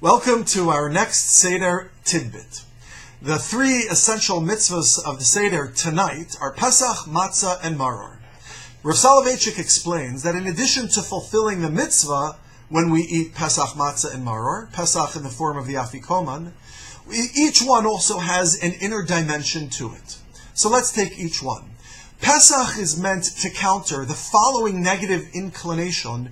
Welcome to our next Seder Tidbit. The three essential mitzvahs of the Seder tonight are Pesach, Matzah, and Maror. Rav Soloveitchik explains that in addition to fulfilling the mitzvah when we eat Pesach, Matzah, and Maror, Pesach in the form of the Afikoman, each one also has an inner dimension to it. So let's take each one. Pesach is meant to counter the following negative inclination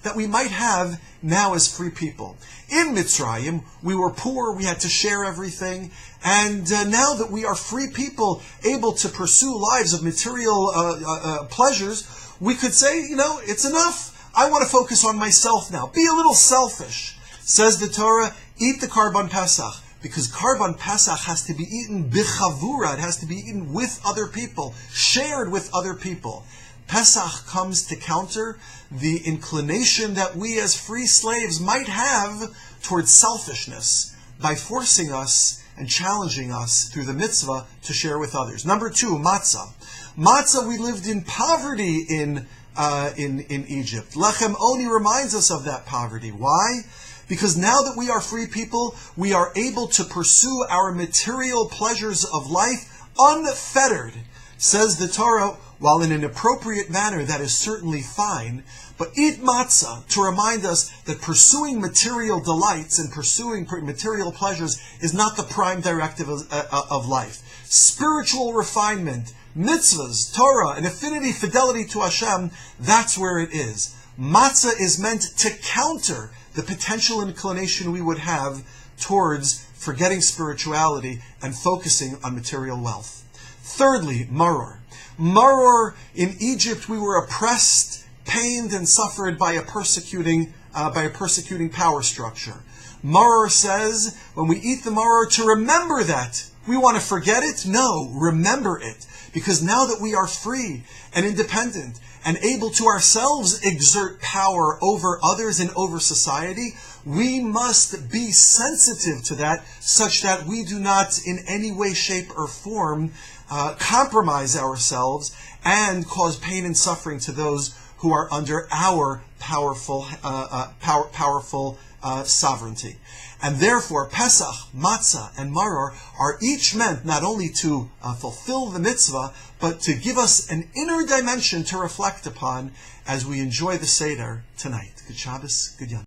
that we might have now as free people. In Mitzrayim, we were poor, we had to share everything, and now that we are free people, able to pursue lives of material pleasures, we could say, it's enough. I want to focus on myself now. Be a little selfish. Says the Torah, eat the Karban Pesach. Because Karban Pesach has to be eaten bichavura, it has to be eaten with other people, shared with other people. Pesach comes to counter the inclination that we as free slaves might have towards selfishness by forcing us and challenging us through the mitzvah to share with others. Number 2, matzah. Matzah, we lived in poverty in Egypt. Lechem Oni reminds us of that poverty. Why? Because now that we are free people, we are able to pursue our material pleasures of life unfettered. Says the Torah, while in an appropriate manner, that is certainly fine, but eat matzah to remind us that pursuing material delights and pursuing material pleasures is not the prime directive of life. Spiritual refinement, mitzvahs, Torah, and affinity, fidelity to Hashem, that's where it is. Matzah is meant to counter the potential inclination we would have towards forgetting spirituality and focusing on material wealth. Thirdly, maror. Maror, in Egypt we were oppressed, pained, and suffered by a persecuting power structure. Maror says, when we eat the maror, to remember that. We want to forget it? No, remember it. Because now that we are free and independent and able to ourselves exert power over others and over society, we must be sensitive to that such that we do not in any way, shape, or form compromise ourselves and cause pain and suffering to those who are under our powerful sovereignty. And therefore, Pesach, Matzah, and Maror are each meant not only to fulfill the mitzvah, but to give us an inner dimension to reflect upon as we enjoy the Seder tonight. Good Shabbos, good Yom.